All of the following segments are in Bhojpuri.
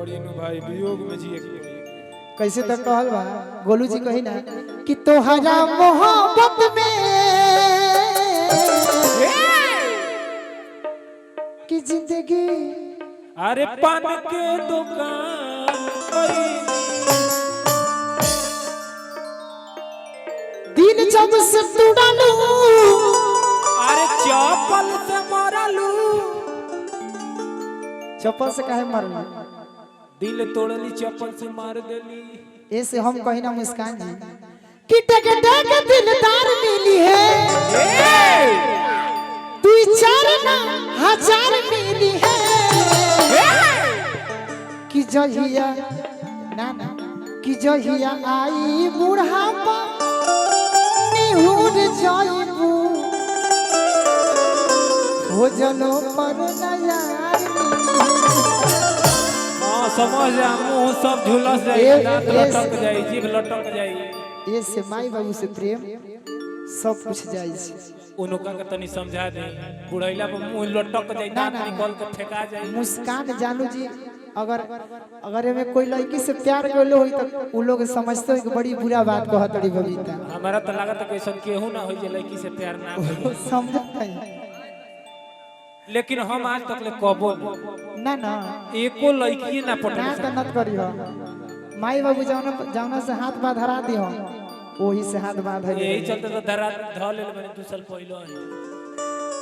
पड़ी नु भाई वियोग में जिए के कैसे तक कहल बा गोलू जी कही ना कि तोहरा मोहब्बत में कि जिंदगी अरे पान के दुकान कोई दिन जब से तुड़ालू अरे चप्पल से मारलू चप्पल से काहे मारलू दिल तोड़ली चप्पल से मार देली ऐसे हम कही ना मुस्कान जी कि टक टक दिलदार मिली है तू चार ना हजार मिली है कि जहिया ना ना कि जहिया आई बुढ़ापा निहुर जाइबू हो जनो पर नयार हां समझ जा मुंह सब झुलस जाई दांत लटक जाई जीभ लटक जाई ये से माई बाबू से प्रेम सब कुछ जाई छे उनका के तनी समझा दे बुढ़ैला पर मुंह लटक जाई दांत निकल के फेंका जाई मुस्कान जानू जी अगर में कोई लड़की से प्यार करलो होई त उ लोग समझते हो कि बड़ी बुरा बात कहतड़ी बबीता हमारा तो लागत है कैसन केहू ना होई जे लड़की से प्यार ना होई समझत है लेकिन हम आज तक ले कबो ना ना एको लड़की ना पटल ना त नत करी हो माई बाबू जावना से हाथ बांध हरा दी हो ओही से हाथ बांध है यही चलते तो धरा ध ले मैंने 2 साल पहले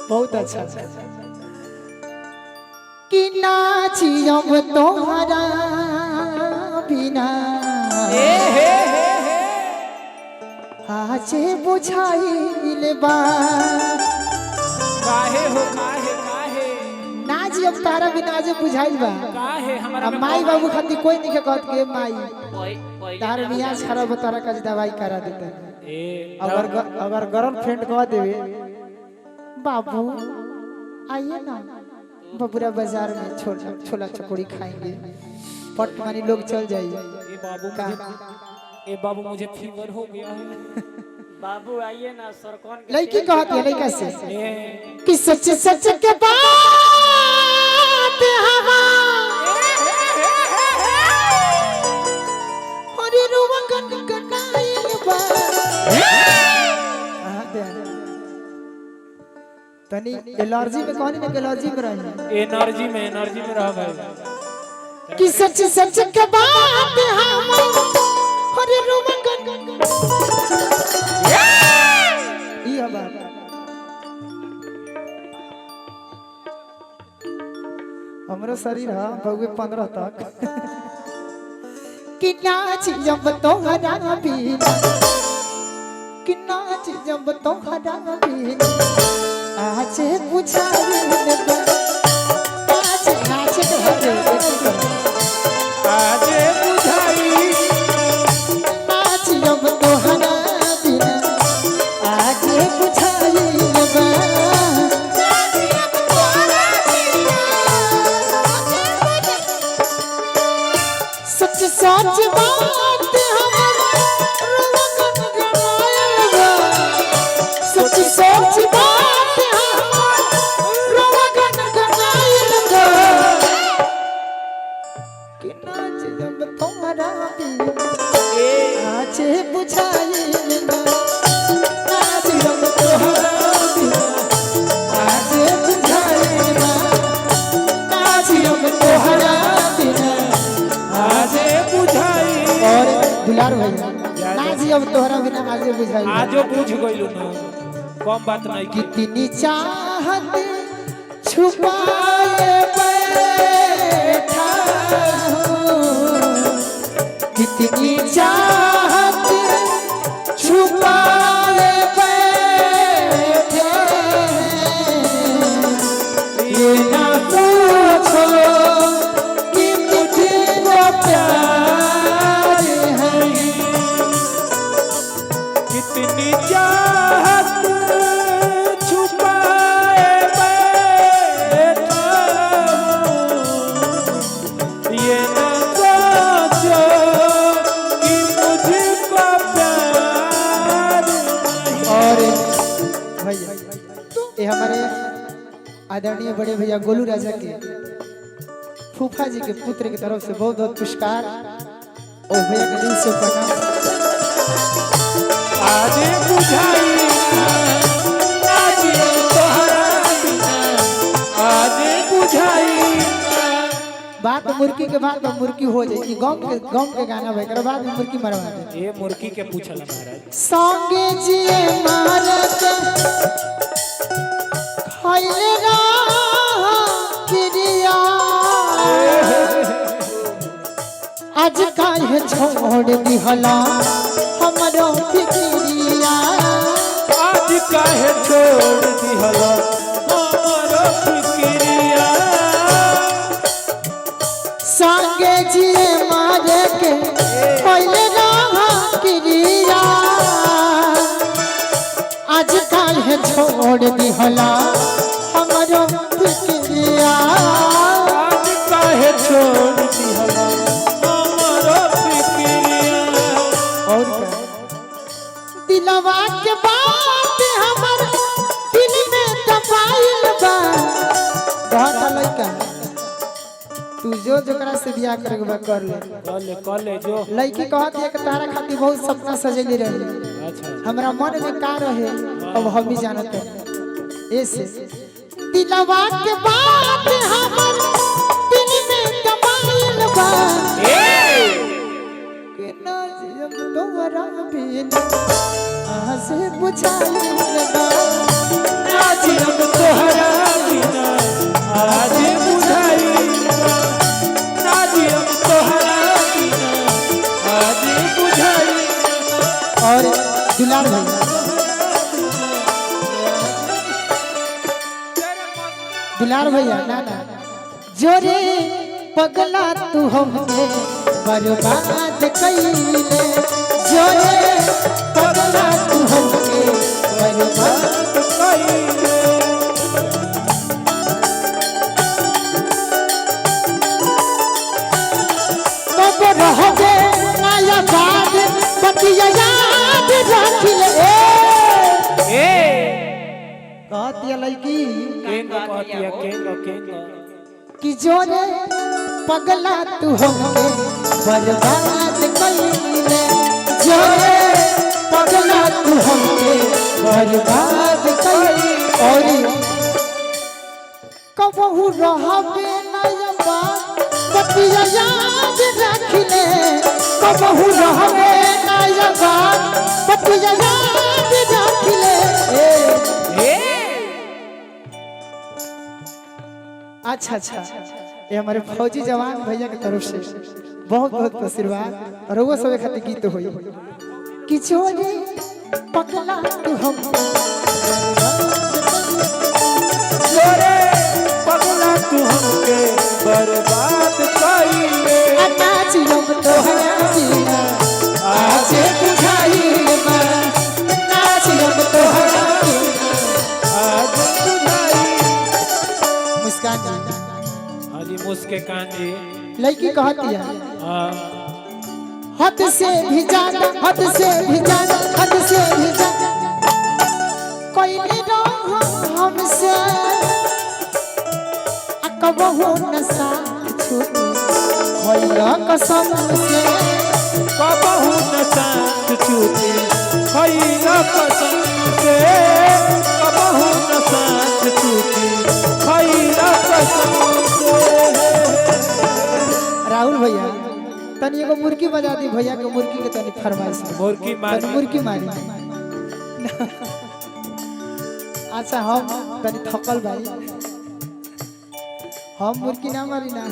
बहुत अच्छा कि नाची अब तोहरा बिना आजे बुझाइल बा काहे नाची अब तारा बिना आजे बुझाइल बा काहे हमारा माई बाबू खातिर कोई नहीं के कहत के माई तार मियाँ खराब तारा का दवाई करा देते अगर गर्लफ्रेंड कह देवे बाबू आइए ना बबुरा बाजार में छोला चकोड़ी खाएंगे पट मानी लोग चल जाइए ए बाबू मुझे फीवर हो गया है बाबू आइए ना सर कौन लड़की कहती है लड़का से कि सच सच के बात हरी रुवा गन गनाइल बा तनी एलर्जी में कहनी ना एलर्जी में रही एनर्जी में रह भाई कि सच सच के बात हम हरे रुवा गन ई बात हमरो शरीर है बउए 15 तक कि नाच जब तोहरा बिना कि नाच जब तोहरा बिना आजे बुझाइल बा नाच नाच हरे आजे बुझाई नाच जब तोहरा बिना आजे बुझाइल बा सच सच बात हमर रुवा गन गनाइल बा सच सच बात हमर रुवा गन गनाइल बा कि नाच जब तोहरा बिना आजे बुझाइल बा नाच जब तोहरा बिना आजे बुझाइल बा नाच जब तोहरा बिना आजे बुझाई और दुलार भैया नाच जब तोहरा बिना आजे बुझाइल बा आजो बुझ गइलु न कम बात नहीं की कितनी चाहत छुपाए बैठा हूँ कितनी चाहत छुपाए बैठे ये ना पूछो कि मुझे वो प्यार है कितनी चाहत छुपाए बैठा हूँ। ये न सोचो कि मुझको प्यार नहीं। और भैया ये हमारे आदरणीय बड़े भैया गोलू राजा के फूफा जी के पुत्र की तरफ से बहुत बहुत पुरस्कार और भैया के दिल से प्रणाम। आज बुझाई आज तोहरा बिना आज बुझाई। बात मुर्गी के बाद मुर्गी हो जाए गम के गाना भाई कर बाद में मुर्गी मरवा दे। ये मुर्गी के पूछल महाराज संगे जिए मारत खइले रा किरिया आज काहे छोड़ दिहला हमरो फिकिरिया। आज काहे छोड़ दिहला हमरो फिकिरिया। संगे जिए मारे के खइले रा किरिया आज काहे छोड़ दिहला हमरो फिकिरिया। आज काहे छोड़ दिहला हमरो फिकिरिया। और क्या दिलवा के बात हमर दिल में दबाइल बा। बहुत लइका तू जो जकरा से बियाह करे बा कर ले कॉले जो लड़की कहत है कि तारा खातिर बहुत सपना सजेली रहे अच्छा हमरा मन में का रहे अब हम भी जानत है ऐसे दिलवा के बात हमर दिल में दबाइल बा। के ना जब तोहरा बिना आहा से बुझाइल बा। आज हम तोहरा बिना आज बुझाई। आज हम तोहरा बिना आज बुझाई। और दुलार भैया दुलार भैया ना जोरे पगला तू हमके बर्बाद कइले। जोरे पगला तू हमके बर्बाद कइले। कब रहबे नया बात बतिया याद रखिले। कहतिया लड़की केंगो कहतिया केंगो कि जोरे पगला तू हमके बर्बाद कइले। जोरे पगला तू हमके बर्बाद कइले। और कबहू रहबे नया बात बतिया याद रखिले। कबहू रहबे नया बात बतिया याद रखिले। अच्छा ये हमारे फौजी जवान भैया के तरफ से बहुत बहुत आशीर्वाद और वो सब खातिर गीत होई कि छोरे पगला तू हम जोरे पगला तू हमके बर्बाद कइले। नाच हम तोहरा बिना आज बुझाइल बा। नाच हम तोहरा बिना आज बुझाई। मुस्कान जी हाजी मुस्के कान जी लड़की कहती है हाँ हद से भी ज्यादा हद से भी ज्यादा हद से भी ज्यादा कोई रहो हमसे कबहू न साथ छूटे भैया कसम से। कबहू न साथ छूटे खइला कसम से। कबहू न साथ छूटे खइला कसम से। राहुल भैया तनी एगो मुर्गी बजा दी भैया के मुर्गी के तनी फरमाइश मुर्गी मारी मुर्गी मारी। अच्छा हम तनी थकल भाई हम मुर्गी ना मारी ना।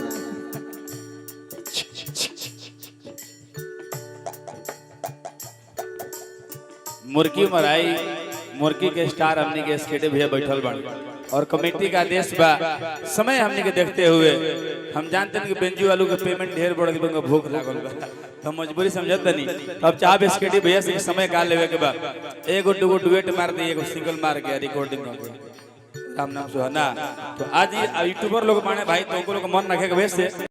मुर्गी मराई मुर्गी के स्टार हमने के स्केटे भैया बैठल बन और कमेटी का आदेश बा समय हमने के देखते हुए हम जानते हैं कि बेंजी वालों के पेमेंट ढेर बढ़ गई भूख लागल बा तो मजबूरी समझत नहीं तो अब चाहे स्केटी भैया से समय का लेवे के बा एगो दुगो डुएट मार दी एगो सिंगल मार के रिकॉर्डिंग हो गई राम नाम सुहाना। तो आज यूट्यूबर लोग माने भाई तुमको लोग मन रखे के वैसे